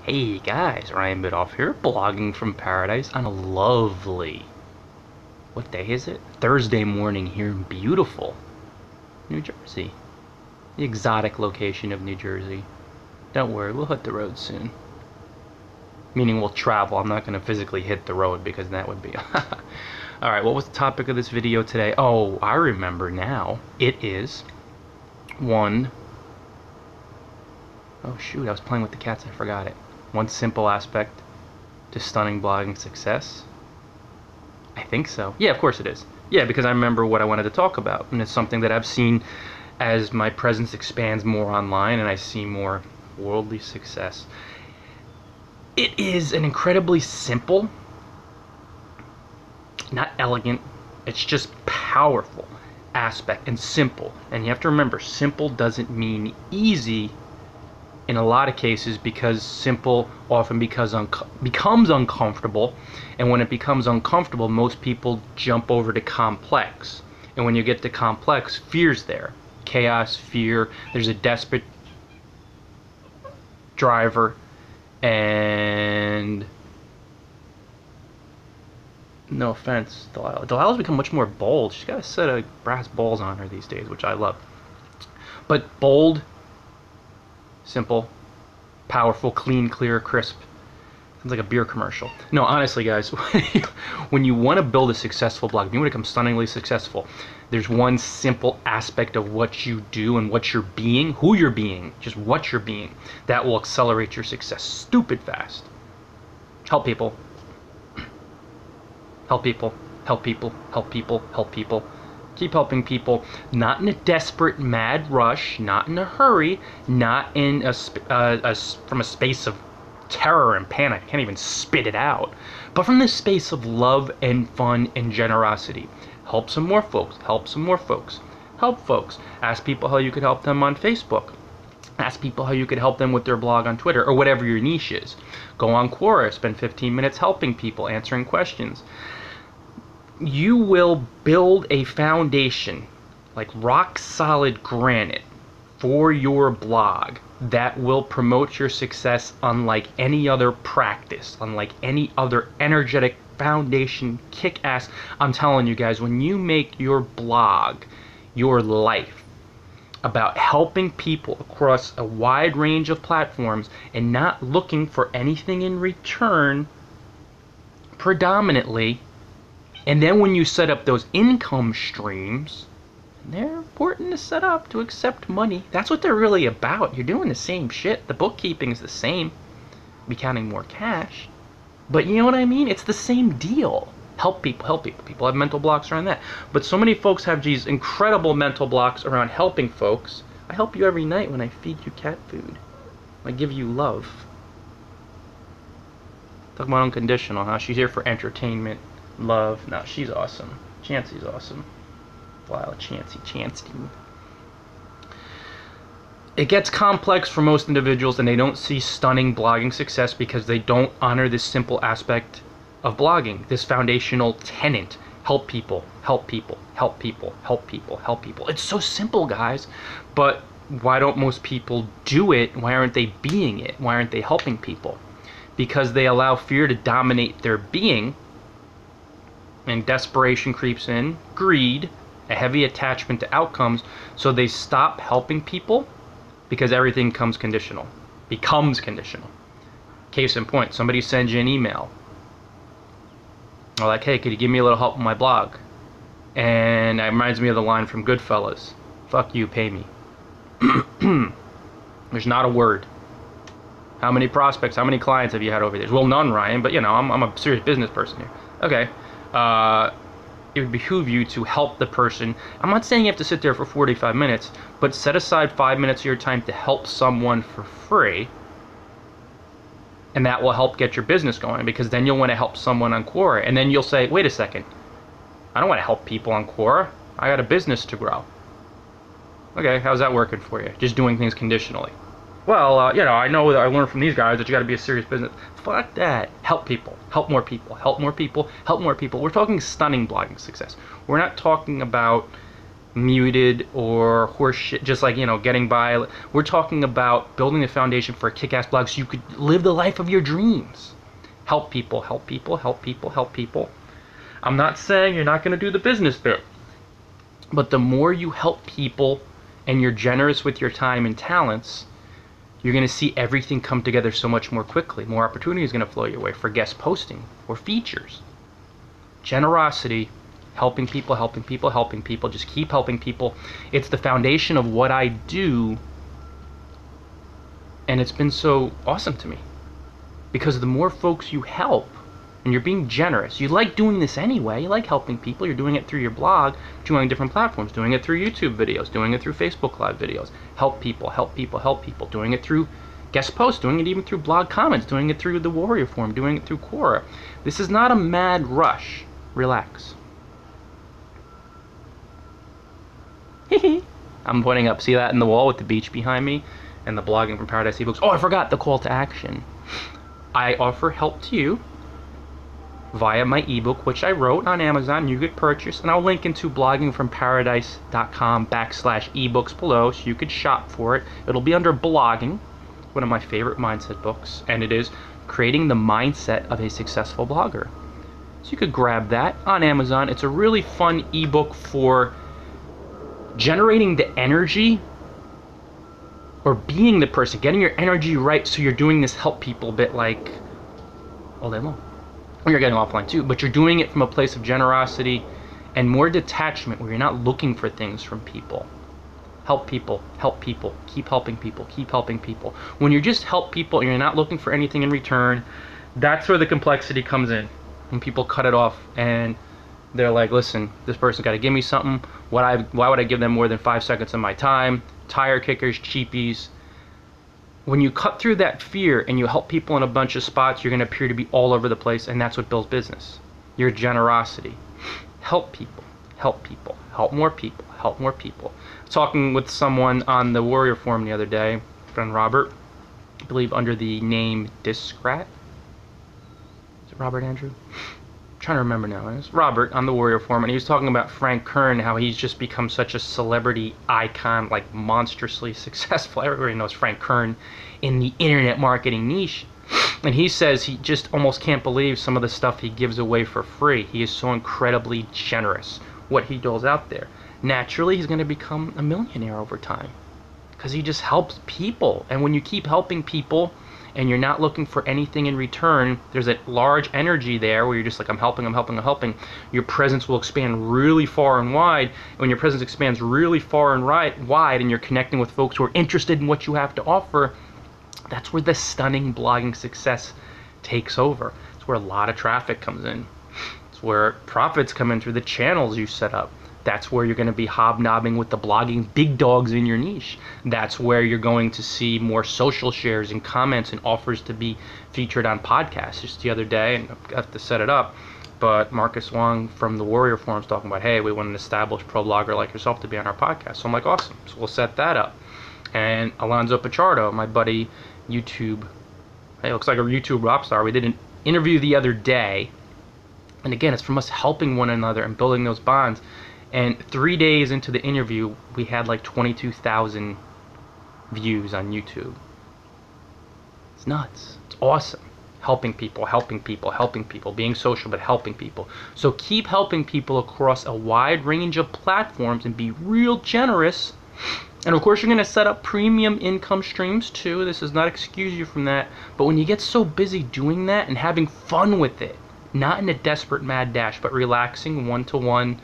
Hey guys, Ryan Bidoff here, blogging from paradise on a lovely, what day is it? Thursday morning here in beautiful New Jersey. The exotic location of New Jersey. Don't worry, we'll hit the road soon. Meaning we'll travel. I'm not going to physically hit the road because that would be... Alright, what was the topic of this video today? Oh, I remember now. It is one... Oh shoot, I was playing with the cats, I forgot it. One simple aspect to stunning blogging success. I think so. Yeah, of course it is. Yeah, because I remember what I wanted to talk about, and it's something that I've seen as my presence expands more online and I see more worldly success. It is an incredibly simple, not elegant, it's just powerful aspect, and simple. And you have to remember, simple doesn't mean easy in a lot of cases, because simple often becomes uncomfortable, and when it becomes uncomfortable, most people jump over to complex. And when you get to complex, fear's there. Chaos, fear, there's a desperate driver, and no offense, Delilah. Delilah's become much more bold. She's got a set of brass balls on her these days, which I love. But bold, simple, powerful, clean, clear, crisp. Sounds like a beer commercial. No, honestly, guys, when you want to build a successful blog, if you want to become stunningly successful, there's one simple aspect of what you do and what you're being, who you're being, just what you're being, that will accelerate your success stupid fast. Help people. Help people. Help people. Help people. Help people. Keep helping people, not in a desperate, mad rush, not in a hurry, not in from a space of terror and panic. I can't even spit it out. But from this space of love and fun and generosity. Help some more folks. Help some more folks. Help folks. Ask people how you could help them on Facebook. Ask people how you could help them with their blog on Twitter, or whatever your niche is. Go on Quora, spend 15 minutes helping people, answering questions. You will build a foundation, like rock solid granite, for your blog that will promote your success unlike any other practice, unlike any other energetic foundation, kick-ass. I'm telling you guys, when you make your blog your life about helping people across a wide range of platforms and not looking for anything in return predominantly, and then when you set up those income streams, they're important to set up to accept money. That's what they're really about. You're doing the same shit. The bookkeeping is the same. Be counting more cash. But you know what I mean? It's the same deal. Help people, help people. People have mental blocks around that. But so many folks have these incredible mental blocks around helping folks. I help you every night when I feed you cat food. I give you love. Talking about unconditional, huh? She's here for entertainment. Love. No, she's awesome. Chancey's awesome. Wow, Chancey. It gets complex for most individuals, and they don't see stunning blogging success because they don't honor this simple aspect of blogging, this foundational tenet. Help people, help people, help people, help people, help people. It's so simple, guys. But why don't most people do it? Why aren't they being it? Why aren't they helping people? Because they allow fear to dominate their being, and desperation creeps in, greed, a heavy attachment to outcomes, so they stop helping people because everything becomes conditional. Case in point, somebody sends you an email. They're like, hey, could you give me a little help with my blog? And it reminds me of the line from Goodfellas. Fuck you, pay me. There's not a word. How many prospects, how many clients have you had over the years? Well, none, Ryan, but you know, I'm a serious business person here. Okay. It would behoove you to help the person. I'm not saying you have to sit there for 45 minutes, but set aside 5 minutes of your time to help someone for free, and that will help get your business going, because then you'll want to help someone on Quora, and then you'll say, wait a second, I don't want to help people on Quora. I got a business to grow. Okay, how's that working for you? Just doing things conditionally. Well, you know, I know that I learned from these guys that you got to be a serious business. Fuck that. Help people. Help more people. Help more people. Help more people. We're talking stunning blogging success. We're not talking about muted or horseshit, just like, getting by. We're talking about building a foundation for a kick-ass blog so you could live the life of your dreams. Help people, help people, help people, help people. I'm not saying you're not going to do the business bit, but the more you help people and you're generous with your time and talents, you're going to see everything come together so much more quickly. More opportunity is going to flow your way for guest posting or features. Generosity, helping people, helping people, helping people. Just keep helping people. It's the foundation of what I do, and it's been so awesome to me. Because the more folks you help, and you're being generous, you like doing this anyway, you like helping people, you're doing it through your blog, doing it on different platforms, doing it through YouTube videos, doing it through Facebook Live videos. Help people, help people, help people. Doing it through guest posts, doing it even through blog comments, doing it through the Warrior Forum, doing it through Quora. This is not a mad rush. Relax. I'm pointing up. See that in the wall with the beach behind me and the blogging from Paradise eBooks? Oh, I forgot the call to action. I offer help to you via my ebook, which I wrote on Amazon. You could purchase, and I'll link into bloggingfromparadise.com/ebooks below so you could shop for it. It'll be under blogging, one of my favorite mindset books, and it is Creating the Mindset of a Successful Blogger. So you could grab that on Amazon. It's a really fun ebook for generating the energy or being the person, getting your energy right so you're doing this help people bit like all day long. Or you're getting offline too, but you're doing it from a place of generosity and more detachment where you're not looking for things from people. Help people, keep helping people, keep helping people. When you just help people and you're not looking for anything in return, that's where the complexity comes in. When people cut it off and they're like, listen, this person's got to give me something. Why would I give them more than 5 seconds of my time? Tire kickers, cheapies. When you cut through that fear and you help people in a bunch of spots, you're going to appear to be all over the place, and that's what builds business. Your generosity. Help people, help people, help more people, help more people. Talking with someone on the Warrior Forum the other day, friend Robert, I believe under the name Discrat. Is it Robert Andrew? I'm trying to remember now. It's Robert on the Warrior Forum, and he was talking about Frank Kern, how he's just become such a celebrity icon, like monstrously successful. Everybody knows Frank Kern in the internet marketing niche. And he says he just almost can't believe some of the stuff he gives away for free. He is so incredibly generous, what he doles out there. Naturally, he's going to become a millionaire over time because he just helps people. And when you keep helping people and you're not looking for anything in return, there's a large energy there where you're just like, I'm helping, I'm helping, I'm helping. Your presence will expand really far and wide. And when your presence expands really far and wide and you're connecting with folks who are interested in what you have to offer, that's where the stunning blogging success takes over. It's where a lot of traffic comes in. It's where profits come in through the channels you set up. That's where you're going to be hobnobbing with the blogging big dogs in your niche. That's where you're going to see more social shares and comments and offers to be featured on podcasts. Just the other day, and I have to set it up, but Marcus Wong from the Warrior Forum is talking about, hey, we want an established pro blogger like yourself to be on our podcast. So I'm like, awesome. So we'll set that up. And Alonzo Pichardo, my buddy, YouTube, hey, looks like a YouTube rock star. We did an interview the other day. And again, it's from us helping one another and building those bonds. And 3 days into the interview, we had like 22,000 views on YouTube. It's nuts. It's awesome. Helping people, helping people, helping people. Being social, but helping people. So keep helping people across a wide range of platforms and be real generous. And of course, you're going to set up premium income streams too. This does not excuse you from that. But when you get so busy doing that and having fun with it, not in a desperate mad dash, but relaxing one-to-one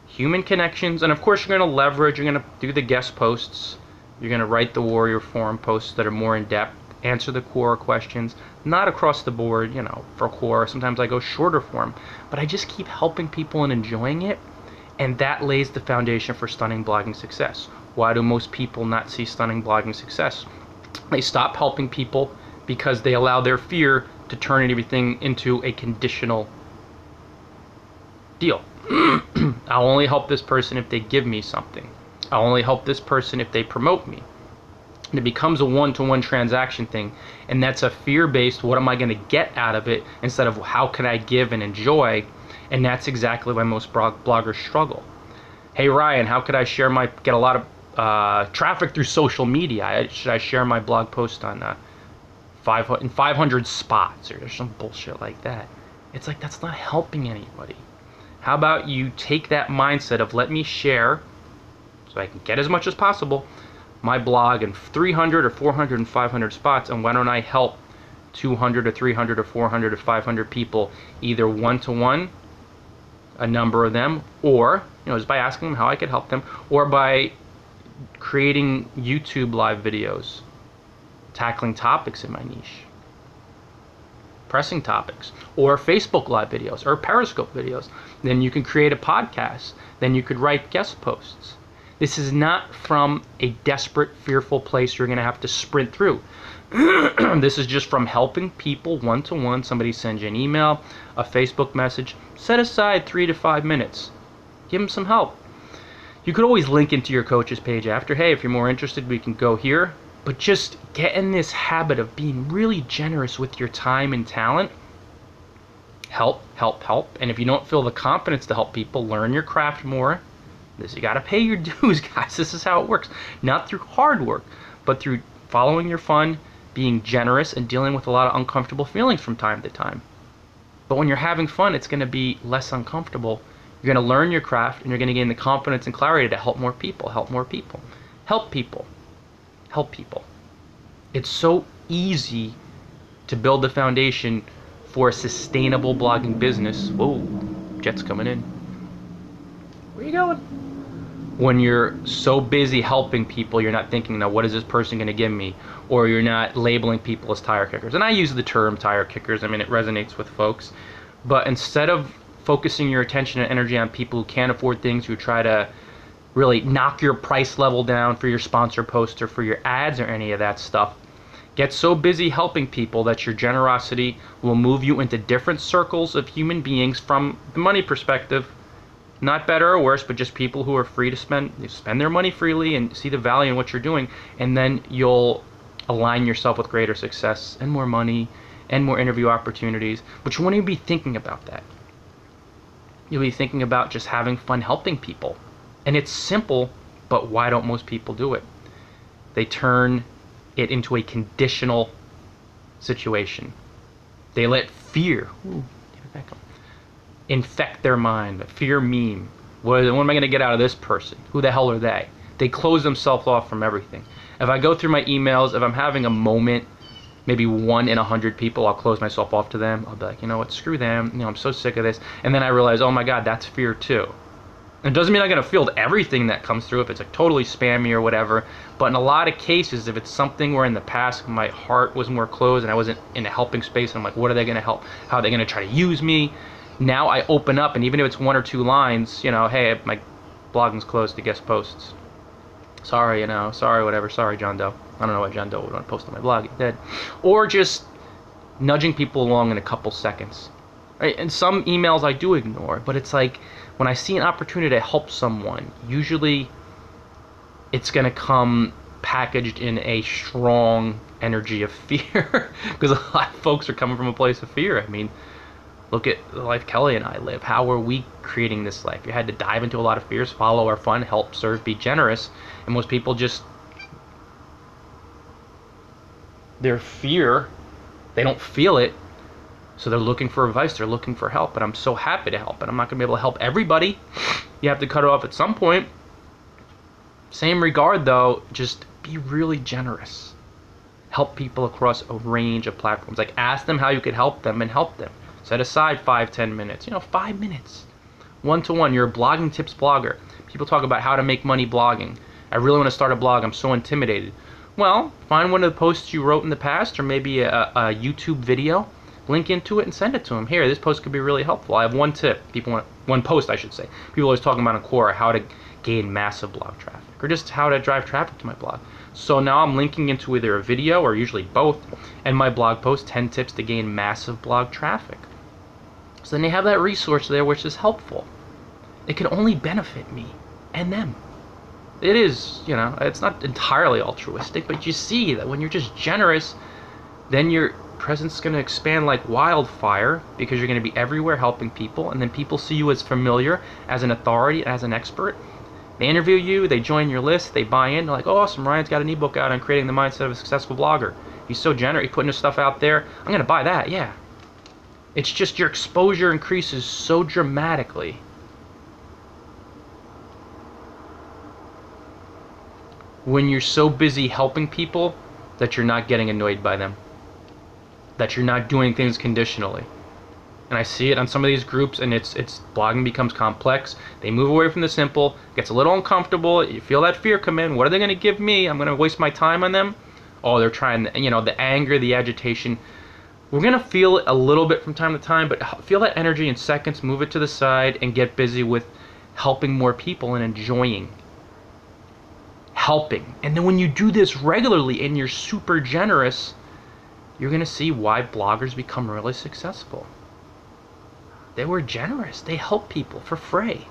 human connections, and of course you're going to leverage, you're going to do the guest posts, you're going to write the Warrior Forum posts that are more in-depth, answer the Quora questions, not across the board, for Quora. Sometimes I go shorter form, but I just keep helping people and enjoying it, and that lays the foundation for stunning blogging success. Why do most people not see stunning blogging success? They stop helping people because they allow their fear to turn everything into a conditional deal. I'll only help this person if they give me something. I'll only help this person if they promote me. And it becomes a one-to-one transaction thing, and that's a fear-based, what am I going to get out of it, instead of how can I give and enjoy, and that's exactly why most bloggers struggle. Hey Ryan, how could I get a lot of traffic through social media? Should I share my blog post on 500 spots or some bullshit like that? It's like, that's not helping anybody. How about you take that mindset of, let me share so I can get as much as possible my blog in 300 or 400 and 500 spots, and why don't I help 200 or 300 or 400 or 500 people, either one-to-one, a number of them, or just by asking them how I could help them, or by creating YouTube live videos tackling topics in my niche, pressing topics, or Facebook live videos or Periscope videos. Then you can create a podcast. Then you could write guest posts. This is not from a desperate, fearful place you're going to have to sprint through. This is just from helping people one-to-one. Somebody sends you an email, a Facebook message. Set aside 3 to 5 minutes. Give them some help. You could always link into your coach's page after. Hey, if you're more interested, we can go here. But just get in this habit of being really generous with your time and talent. Help, help, help. And if you don't feel the confidence to help people, learn your craft more. You got to pay your dues, guys. This is how it works. Not through hard work, but through following your fun, being generous, and dealing with a lot of uncomfortable feelings from time to time. But when you're having fun, it's going to be less uncomfortable. You're going to learn your craft, and you're going to gain the confidence and clarity to help more people, help more people. Help people. Help people. It's so easy to build the foundation for a sustainable blogging business. Whoa, jet's coming in. Where you going? When you're so busy helping people, you're not thinking, now what is this person going to give me? Or you're not labeling people as tire kickers. And I use the term tire kickers. I mean, it resonates with folks. But instead of focusing your attention and energy on people who can't afford things, who try to really knock your price level down for your sponsor post or for your ads or any of that stuff, get so busy helping people that your generosity will move you into different circles of human beings from the money perspective. Not better or worse, but just people who are free to spend their money freely and see the value in what you're doing. And then you'll align yourself with greater success and more money and more interview opportunities. But you won't even be thinking about that. You'll be thinking about just having fun helping people. And it's simple, but why don't most people do it? They turn it into a conditional situation. They let fear infect their mind. Fear meme. What am I going to get out of this person? Who the hell are they? They close themselves off from everything. If I go through my emails, if I'm having a moment, maybe 1 in 100 people, I'll close myself off to them. I'll be like, you know what, screw them. I'm so sick of this. And then I realize, oh my God, that's fear too. It doesn't mean I'm going to field everything that comes through if it's like totally spammy or whatever. But in a lot of cases, if it's something where in the past my heart was more closed and I wasn't in a helping space, and I'm like, what are they going to help? How are they going to try to use me? Now I open up, and even if it's 1 or 2 lines, hey, my blogging's closed to guest posts. Sorry, sorry, whatever. Sorry, John Doe. I don't know why John Doe would want to post on my blog. He did. Or just nudging people along in a couple seconds. Right? And some emails I do ignore, but it's like when I see an opportunity to help someone, usually it's going to come packaged in a strong energy of fear, because a lot of folks are coming from a place of fear. I mean, look at the life Kelly and I live. How are we creating this life? You had to dive into a lot of fears, follow our fun, help, serve, be generous. And most people just, their fear, they don't feel it. So they're looking for advice, they're looking for help. But I'm so happy to help. And I'm not going to be able to help everybody. You have to cut it off at some point. Same regard though, just be really generous. Help people across a range of platforms. Like, ask them how you could help them and help them. Set aside 5-10 minutes, 5 minutes. One-to-one, you're a blogging tips blogger. People talk about how to make money blogging. I really want to start a blog, I'm so intimidated. Well, find one of the posts you wrote in the past, or maybe a YouTube video, link into it and send it to them. Here, this post could be really helpful. I have one tip. One post, I should say. People are always talking about on Quora how to gain massive blog traffic, or just how to drive traffic to my blog. So now I'm linking into either a video, or usually both, and my blog post, 10 tips to gain massive blog traffic. So then they have that resource there, which is helpful. It can only benefit me and them. It is, it's not entirely altruistic, but you see that when you're just generous, then your presence is going to expand like wildfire, because you're going to be everywhere helping people, and then people see you as familiar, as an authority, as an expert, They interview you, they join your list, they buy in, they're like, oh, awesome, Ryan's got an ebook out on creating the mindset of a successful blogger. He's so generous, he's putting his stuff out there. I'm going to buy that, yeah. It's just your exposure increases so dramatically. When you're so busy helping people that you're not getting annoyed by them. That you're not doing things conditionally. And I see it on some of these groups, and it's blogging becomes complex. They move away from the simple, gets a little uncomfortable. You feel that fear come in. What are they going to give me? I'm going to waste my time on them. Oh, they're trying, the anger, the agitation. We're going to feel it a little bit from time to time, but feel that energy in seconds, move it to the side, and get busy with helping more people and enjoying helping. And then when you do this regularly and you're super generous, you're going to see why bloggers become really successful. They were generous. They help people for free.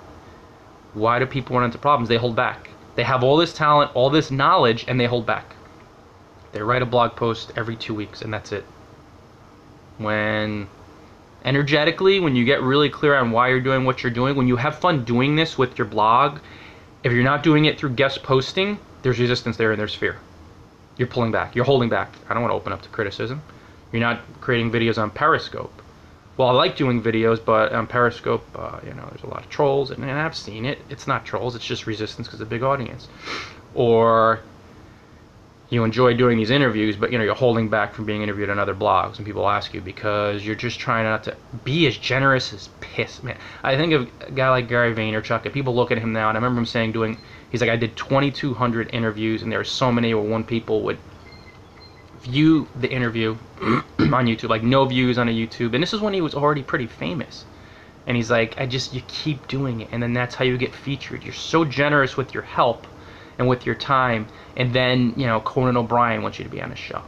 Why do people run into problems? They hold back. They have all this talent, all this knowledge, and they hold back. They write a blog post every 2 weeks, and that's it. When energetically, when you get really clear on why you're doing what you're doing, when you have fun doing this with your blog, if you're not doing it through guest posting, there's resistance there and there's fear. You're pulling back. You're holding back. I don't want to open up to criticism. You're not creating videos on Periscope. Well, I like doing videos, but on Periscope, there's a lot of trolls, and I've seen it. It's not trolls, it's just resistance because of the big audience. Or you enjoy doing these interviews, but you're holding back from being interviewed on other blogs, and people ask you because you're just trying not to be as generous as piss. Man, I think of a guy like Gary Vaynerchuk, and people look at him now, and I remember him saying, he's like, I did 2,200 interviews, and there were so many where one people would view the interview on YouTube, like no views on a YouTube, and this is when he was already pretty famous. And he's like, you keep doing it, and then that's how you get featured. You're so generous with your help and with your time, and then Conan O'Brien wants you to be on his show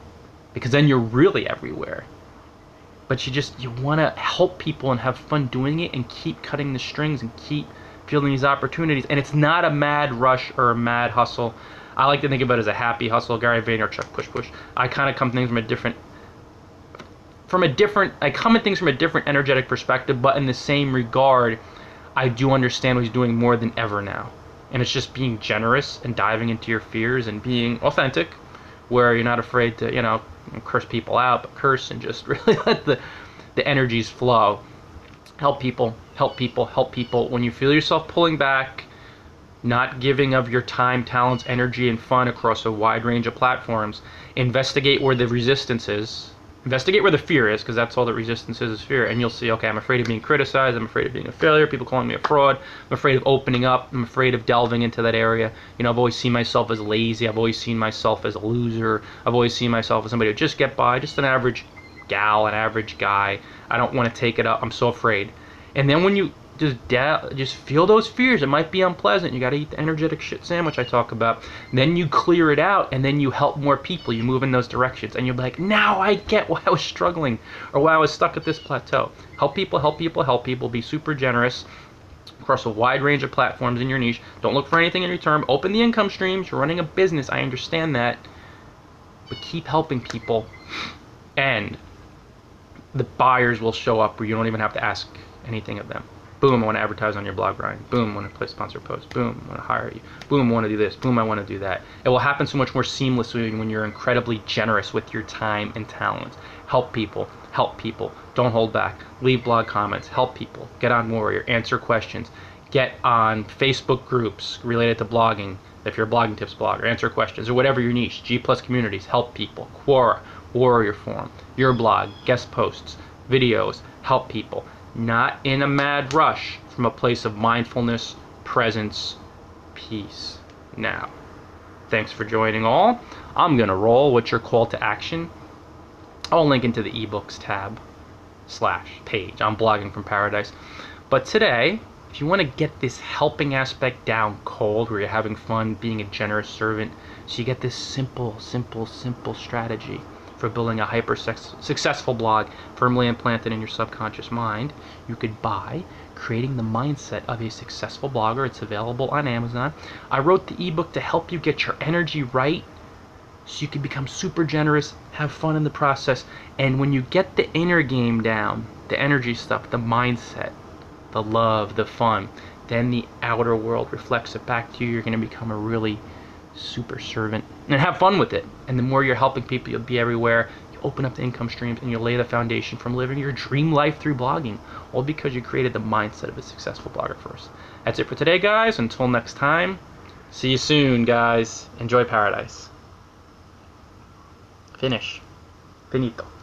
because then you're really everywhere. But you want to help people and have fun doing it and keep cutting the strings and keep feeling these opportunities. And it's not a mad rush or a mad hustle. I like to think about it as a happy hustle. Gary Vaynerchuk, push. I kind of come at things I come at things from a different energetic perspective, but in the same regard, I do understand what he's doing more than ever now. And it's just being generous and diving into your fears and being authentic, where you're not afraid to, curse people out, but curse and just really let the energies flow. Help people, help people, help people. When you feel yourself pulling back, not giving of your time, talents, energy, and fun across a wide range of platforms, investigate where the resistance is. Investigate where the fear is, because that's all that resistance is fear. And you'll see, okay, I'm afraid of being criticized. I'm afraid of being a failure. People calling me a fraud. I'm afraid of opening up. I'm afraid of delving into that area. I've always seen myself as lazy. I've always seen myself as a loser. I've always seen myself as somebody who just get by, just an average gal, an average guy. I don't want to take it up. I'm so afraid. And then when you just feel those fears, it might be unpleasant. You got to eat the energetic shit sandwich I talk about. Then you clear it out, and then you help more people. You move in those directions, and you're like, now I get why I was struggling or why I was stuck at this plateau. Help people, help people, help people. Be super generous across a wide range of platforms in your niche. Don't look for anything in return. Open the income streams. You're running a business. I understand that. But keep helping people, and the buyers will show up where you don't even have to ask anything of them. Boom, I want to advertise on your blog, Ryan. Boom, I want to play sponsored posts. Boom, I want to hire you. Boom, I want to do this. Boom, I want to do that. It will happen so much more seamlessly when you're incredibly generous with your time and talent. Help people. Help people. Don't hold back. Leave blog comments. Help people. Get on Warrior. Answer questions. Get on Facebook groups related to blogging. If you're a blogging tips blogger, answer questions or whatever your niche. G+ communities. Help people. Quora. Warrior Forum. Your blog. Guest posts. Videos. Help people. Not in a mad rush, from a place of mindfulness, presence, peace. Now, thanks for joining all. I'm going to roll with your call to action. I'll link into the ebooks tab / page on Blogging from Paradise. But today, if you want to get this helping aspect down cold, where you're having fun being a generous servant, so you get this simple strategy for building a successful blog firmly implanted in your subconscious mind, you could buy Creating the Mindset of a Successful Blogger. It's available on Amazon. I wrote the ebook to help you get your energy right so you can become super generous, have fun in the process, and when you get the inner game down, the energy stuff, the mindset, the love, the fun, then the outer world reflects it back to you. You're going to become a really super servant and have fun with it. And the more you're helping people, you'll be everywhere. You open up the income streams and you'll lay the foundation from living your dream life through blogging, all because you created the mindset of a successful blogger first. That's it for today, guys. Until next time, see you soon, guys. Enjoy paradise. Finito.